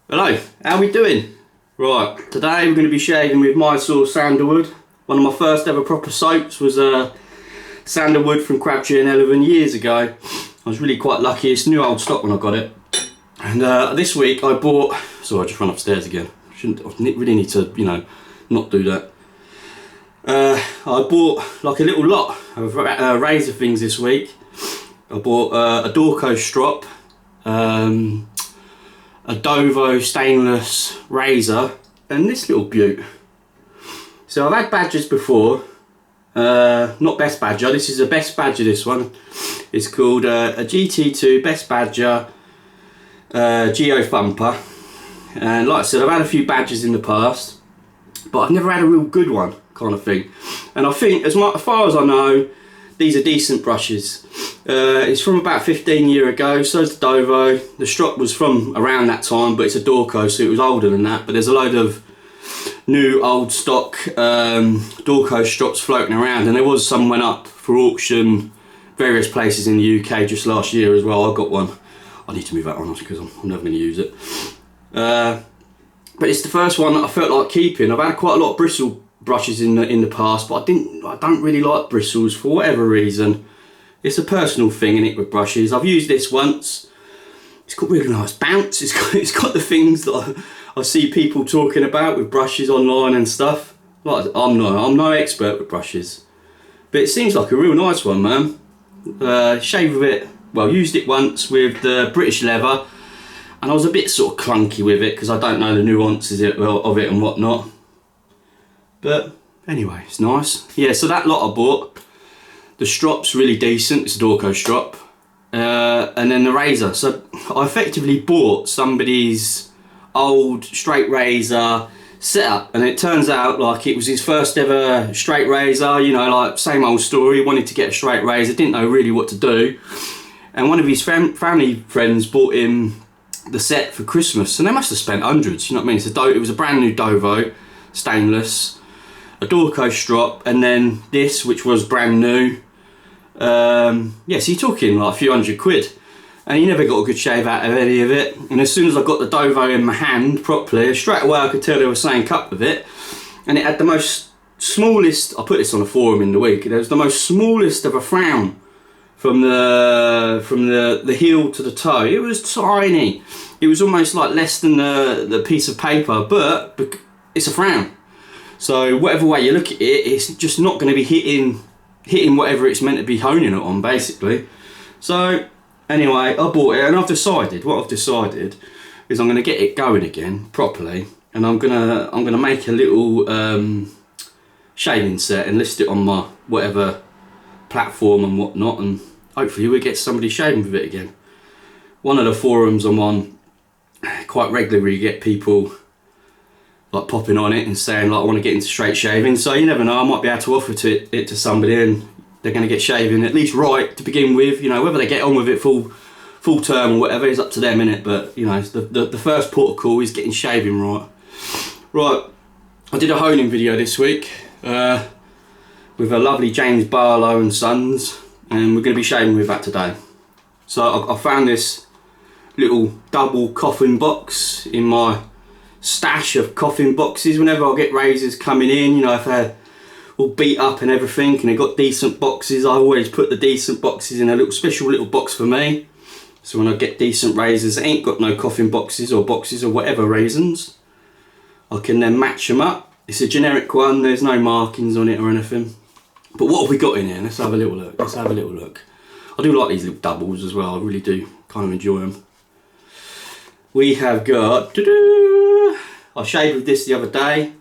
Hello, how we doing? Right, today we're going to be shaving with Mysore Sandalwood. One of my first ever proper soaps was Sandalwood from Crabtree and Evelyn years ago. I was really quite lucky, it's new old stock when I got it. And this week I bought, sorry I just run upstairs again. I really need to, not do that. I bought like a little lot of razor things this week. I bought a Dorco strop, a Dovo stainless razor, and this little beaut. So I've had badgers before, not Best Badger, this is a Best Badger, this one. It's called a GT2 Best Badger Geo Thumper. And like I said, I've had a few badgers in the past, but I've never had a real good one kind of thing. And I think, as far as I know, these are decent brushes. It's from about 15 years ago, so is the Dovo. The strop was from around that time, but it's a Dorco, so it was older than that. But there's a load of new old stock Dorco strops floating around, and there was some went up for auction various places in the UK just last year as well. I got one. I need to move that on because I'm never going to use it. But it's the first one that I felt like keeping. I've had quite a lot of bristle brushes in the past, but I don't really like bristles for whatever reason. It's a personal thing in it with brushes. I've used this once. It's got really nice bounce. It's got the things that I see people talking about with brushes online and stuff. Like I'm no expert with brushes, but it seems like a real nice one, man. Shaved with it. Well, used it once with the British leather, and I was a bit sort of clunky with it because I don't know the nuances of it and whatnot. But anyway, it's nice. Yeah, so that lot I bought. The strop's really decent, it's a Dorco strop. And then the razor. So I effectively bought somebody's old straight razor setup, and it turns out like it was his first ever straight razor, like same old story, wanted to get a straight razor, didn't know really what to do. And one of his family friends bought him the set for Christmas, and they must have spent hundreds, you know what I mean? It was a brand new Dovo, stainless, a Dorco strop, and then this, which was brand new. Yeah, so you're talking like a few £100, and you never got a good shave out of any of it. And as soon as I got the Dovo in my hand properly, straight away I could tell they were saying cut with it, and it had the most smallest, I put this on a forum in the week, there was the most smallest of a frown from the heel to the toe. It was tiny. It was almost like less than the piece of paper, but it's a frown. So whatever way you look at it, it's just not going to be hitting whatever it's meant to be honing it on, basically. So anyway, I bought it, and what I've decided is I'm going to get it going again properly, and I'm gonna make a little shaving set and list it on my whatever platform and whatnot, and hopefully we'll get somebody shaving with it again. One of the forums I'm on quite regularly, you get people like popping on it and saying like I want to get into straight shaving, so you never know, I might be able to offer it to somebody and they're going to get shaving at least right to begin with. Whether they get on with it full term or whatever is up to them, innit? But the first port of call is getting shaving right. Right, I did a honing video this week with a lovely James Barlow Sons, and we're going to be shaving with that today. So I found this little double coffin box in my stash of coffin boxes. Whenever I get razors coming in, if they're all beat up and everything and they've got decent boxes, I always put the decent boxes in a special little box for me. So when I get decent razors that ain't got no coffin boxes or whatever reasons, I can then match them up. It's a generic one, there's no markings on it or anything. But what have we got in here? Let's have a little look. I do like these little doubles as well, I really do kind of enjoy them. We have got, I shaved with this the other day.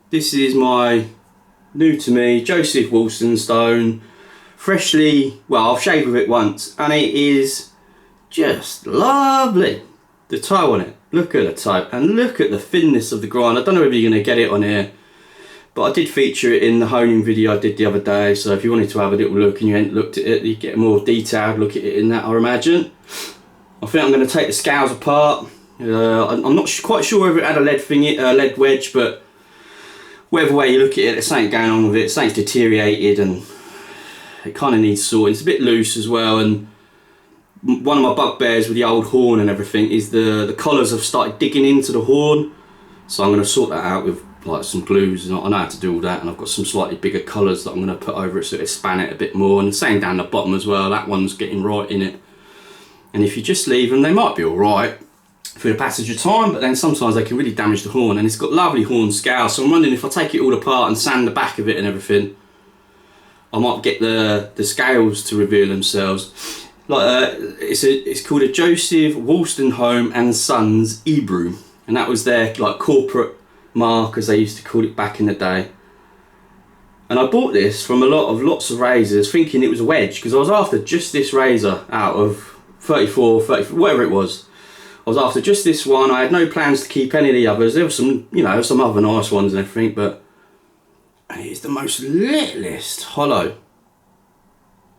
This is my new to me Joseph Wilson stone, freshly, well, I've shaved with it once, and it is just lovely. The toe on it, look at the toe, and look at the thinness of the grind. I don't know if you're going to get it on here, but I did feature it in the honing video I did the other day, so if you wanted to have a little look and you hadn't looked at it, you get a more detailed look at it in that, I imagine. I think I'm going to take the scales apart. I'm not quite sure if it had a lead wedge, but whatever way you look at it, there's something going on with it. Something's deteriorated and it kind of needs sorting. It's a bit loose as well, and one of my bugbears with the old horn and everything is the collars have started digging into the horn. So I'm going to sort that out with like some glues, and I know how to do all that, and I've got some slightly bigger collars that I'm going to put over it so it span it a bit more, and the same down the bottom as well. That one's getting right in it. And if you just leave them, they might be alright for the passage of time, but then sometimes they can really damage the horn, and it's got lovely horn scale, so I'm wondering if I take it all apart and sand the back of it and everything, I might get the scales to reveal themselves. Like it's called a Joseph Wolstenholme and Sons Ebrew, and that was their like corporate mark, as they used to call it back in the day. And I bought this from lots of razors thinking it was a wedge, because I was after just this razor out of 34, whatever it was. I was after just this one. I had no plans to keep any of the others. There were some, you know, some other nice ones and everything, but it is the most littlest hollow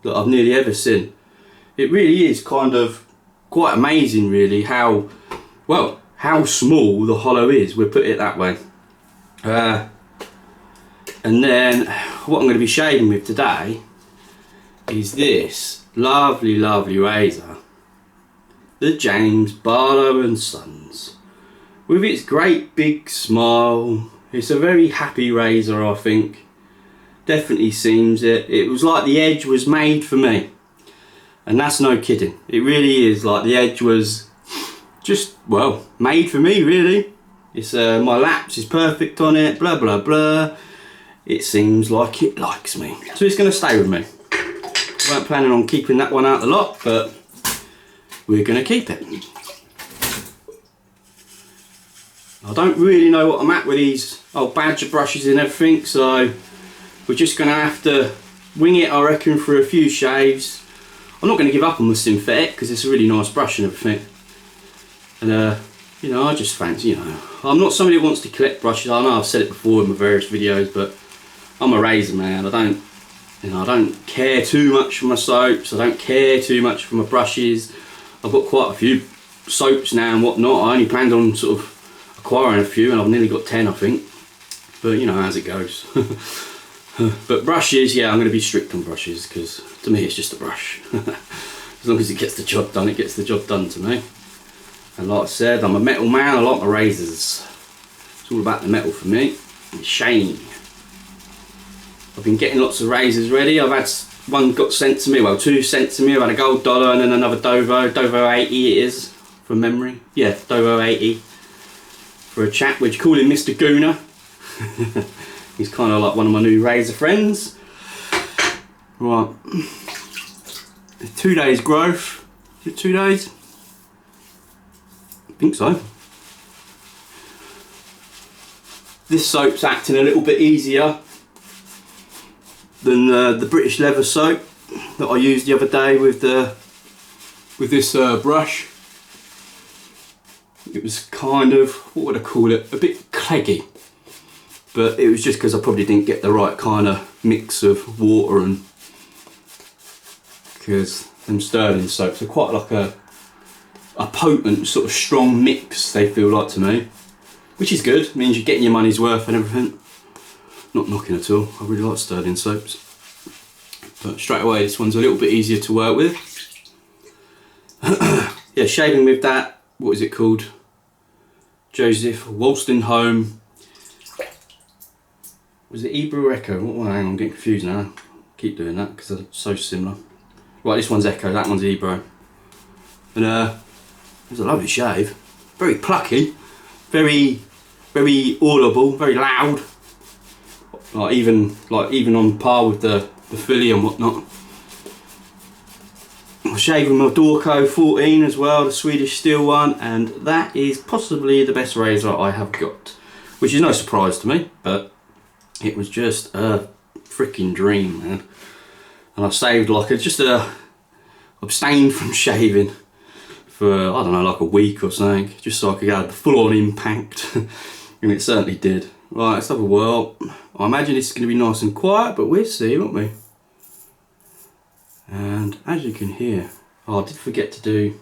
that I've nearly ever seen. It really is kind of quite amazing, really, how small the hollow is, we'll put it that way. And then what I'm going to be shaving with today is this lovely razor, the James Barlow Sons, with its great big smile. It's a very happy razor, I think. Definitely seems it. It was like the edge was made for me, and that's no kidding. It really is, like the edge was just, well, made for me, really. It's my lapse is perfect on it, blah blah blah. It seems like it likes me, so it's going to stay with me. I weren't planning on keeping that one out the lot, but we're going to keep it. I don't really know what I'm at with these old badger brushes and everything, so we're just going to have to wing it, I reckon, for a few shaves. I'm not going to give up on the synthetic because it's a really nice brush and everything. And you know, I just fancy, you know, I'm not somebody who wants to collect brushes. I know I've said it before in my various videos, but I'm a razor man. I don't care too much for my soaps. I don't care too much for my brushes. I've got quite a few soaps now and whatnot. I only planned on sort of acquiring a few, and I've nearly got 10, I think. But you know, as it goes. But brushes, yeah, I'm going to be strict on brushes, because to me it's just a brush. As long as it gets the job done, it gets the job done to me. And like I said, I'm a metal man. I like my razors. It's all about the metal for me. And shiny. I've been getting lots of razors ready. I've had one got sent to me, well, two sent to me. I've had a gold dollar and then another Dovo 80 it is, from memory. Yeah, Dovo 80. For a chap, which call him Mr. Gooner. He's kind of like one of my new razor friends. Right. 2 days growth. Is it 2 days? I think so. This soap's acting a little bit easier than the British leather soap that I used the other day with this brush. It was kind of, what would I call it, a bit cleggy, but it was just because I probably didn't get the right kind of mix of water, and because them Sterling soaps are quite like a potent sort of strong mix, they feel like to me, which is good. It means you're getting your money's worth and everything. Not knocking at all. I really like Sterling soaps, but straight away this one's a little bit easier to work with. Yeah, shaving with that, what is it called? Joseph Wolstenholme. Was it Ebrew Echo? What one? Hang on, I'm getting confused now. Keep doing that because they're so similar. Right, this one's Echo, that one's Ebrew. And it was a lovely shave. Very plucky, very audible, very loud. Like even on par with the Philly and whatnot. I'm shaving my Dorco 14 as well, the Swedish steel one, and that is possibly the best razor I have got, which is no surprise to me, but it was just a freaking dream, man. And I saved like abstained from shaving for, I don't know, like a week or something, just so I could have the full-on impact. And it certainly did. Right, let's have a whirl. I imagine it's going to be nice and quiet, but we'll see, won't we? And as you can hear, I did forget to do,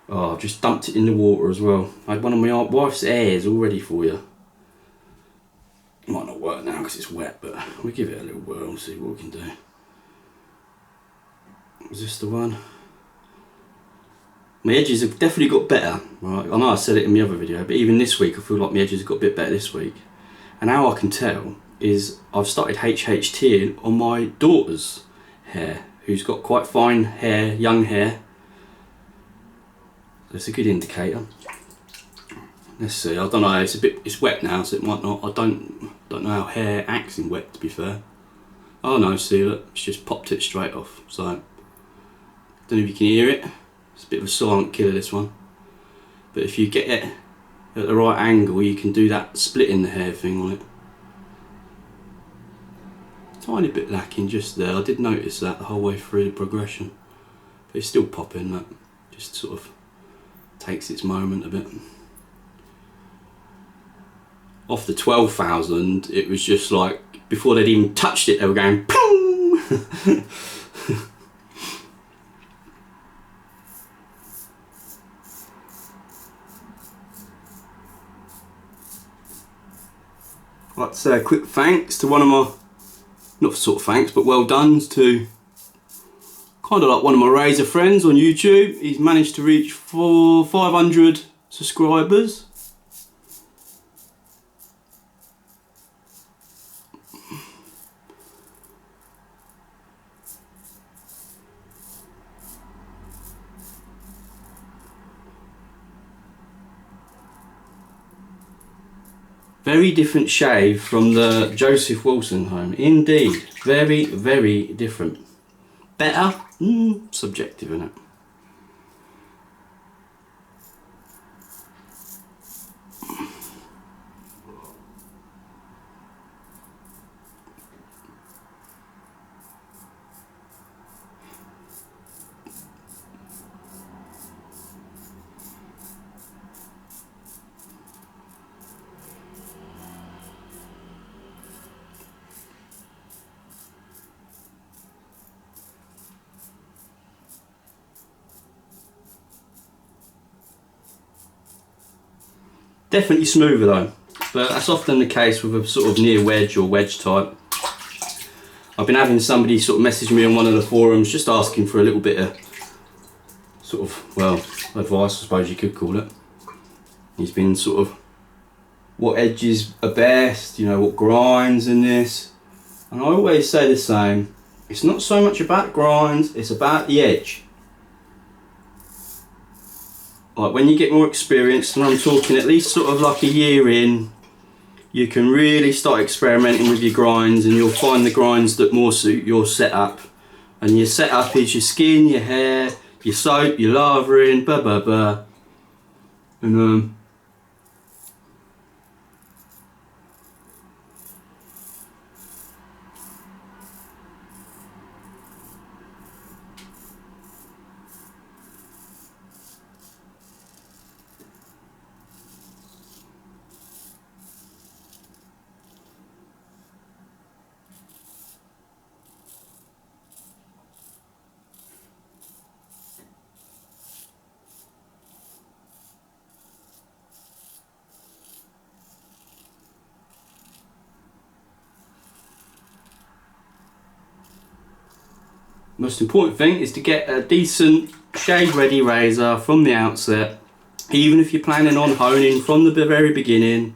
I've just dumped it in the water as well. I had one of my wife's airs all ready for you. It might not work now because it's wet, but we'll give it a little whirl and see what we can do. Is this the one? My edges have definitely got better, right? I know I said it in my other video, but even this week I feel like my edges have got a bit better this week. And how I can tell is I've started HHTing on my daughter's hair, who's got quite fine hair, young hair. That's a good indicator. Let's see, I don't know, it's wet now, so it might not, I don't know how hair acts in wet, to be fair. Oh no, see, look, it's just popped it straight off, so, don't know if you can hear it. It's a bit of a silent killer, this one. But if you get it at the right angle, you can do that splitting the hair thing on it. Tiny bit lacking just there. I did notice that the whole way through the progression. But it's still popping, that just sort of takes its moment a bit. Off the 12,000, it was just like, before they'd even touched it, they were going POOM! I'd like to say a quick thanks to one of my, not sort of thanks, but well done to kind of like one of my razor friends on YouTube. He's managed to reach 500 subscribers. Very different shave from the Joseph Wilson home. Indeed, very, very different. Better? Subjective, isn't it? Definitely smoother though, but that's often the case with a sort of near wedge or wedge type. I've been having somebody sort of message me on one of the forums just asking for a little bit of sort of, well, advice I suppose you could call it. He's been sort of, what edges are best, you know, what grinds in this. And I always say the same, it's not so much about grinds, it's about the edge. Like when you get more experienced, and I'm talking at least sort of like a year in, you can really start experimenting with your grinds, and you'll find the grinds that more suit your setup. And your setup is your skin, your hair, your soap, your lavering, blah blah blah. And most important thing is to get a decent shave ready razor from the outset, even if you're planning on honing from the very beginning,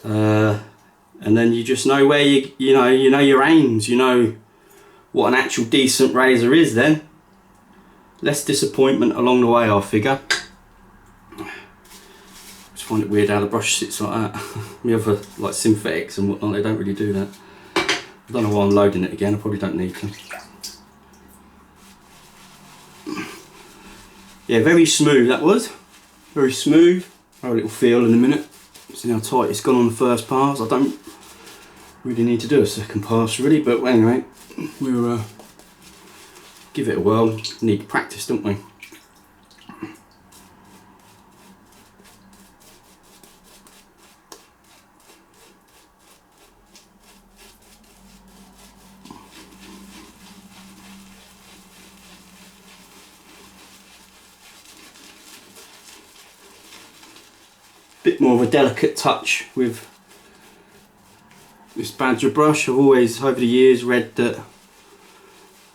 and then you just know where you know your aims, you know what an actual decent razor is. Then less disappointment along the way, I figure. I just find it weird how the brush sits like that. We have like synthetics and whatnot, they don't really do that. I don't know why I'm loading it again, I probably don't need to. Yeah, very smooth that was. Very smooth. Have a little feel in a minute. See how tight it's gone on the first pass. I don't really need to do a second pass really, but anyway, we'll give it a whirl. Need practice, don't we? Bit more of a delicate touch with this badger brush. I've always over the years read that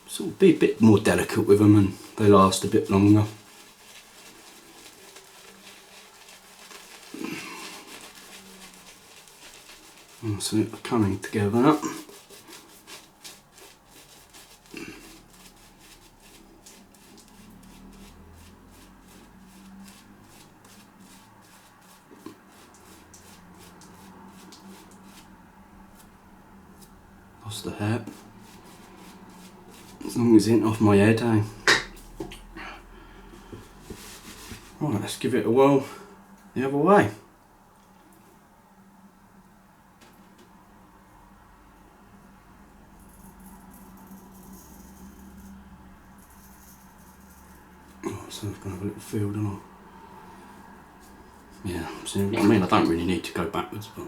sort of be a bit more delicate with them and they last a bit longer. So it's coming together now. Lost the hair. As long as it ain't off my head, eh? Right, let's give it a whirl the other way. Oh, so I've got to have a little feel, don't I? Yeah, see what I mean? I don't really need to go backwards, but...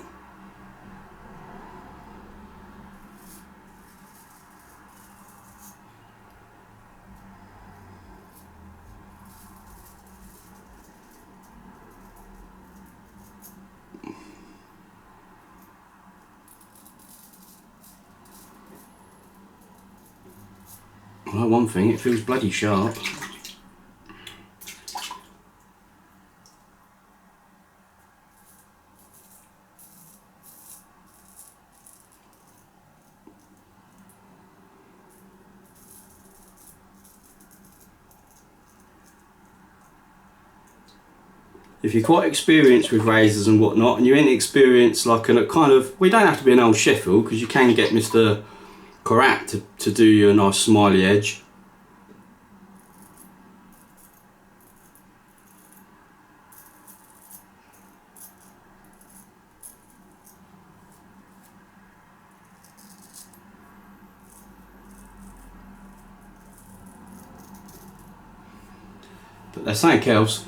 I know one thing, it feels bloody sharp. If you're quite experienced with razors and whatnot, and you're inexperienced, like a kind of, we don't have to be an old Sheffield, because you can get Mr. Crabtree to do you a nice smiley edge. But there's something else.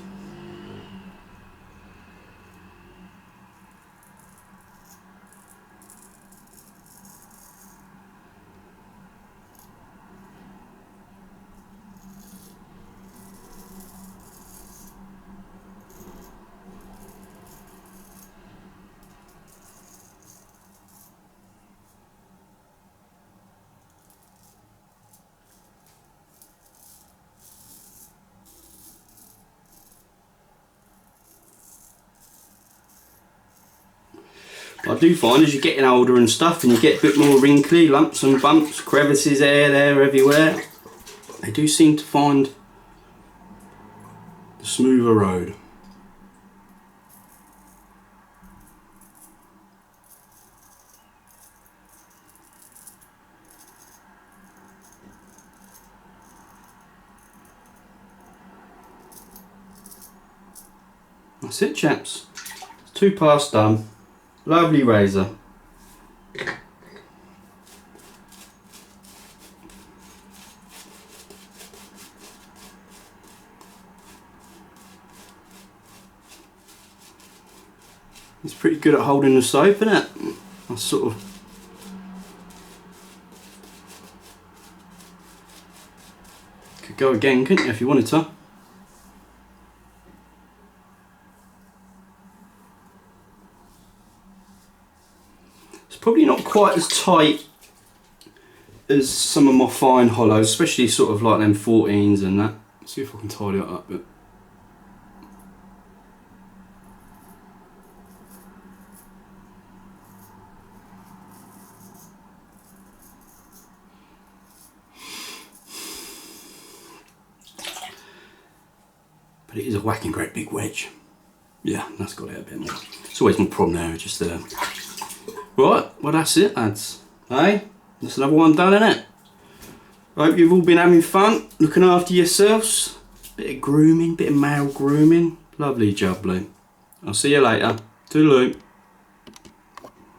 I do find as you're getting older and stuff, and you get a bit more wrinkly, lumps and bumps, crevices here, there, everywhere, they do seem to find the smoother road. That's it, chaps. It's 2 past done. Lovely razor. It's pretty good at holding the soap, isn't it? I sort of... Could go again, couldn't you, if you wanted to? Probably not quite as tight as some of my fine hollows, especially sort of like them 14s and that. Let's see if I can tidy it up a bit. But it is a whacking great big wedge. Yeah, that's got it a bit more. It's always my problem there, just there. Right, well that's it, lads. Hey, that's another one done, innit? I hope you've all been having fun, looking after yourselves. Bit of grooming, bit of male grooming. Lovely jubbly. I'll see you later. Toodaloo.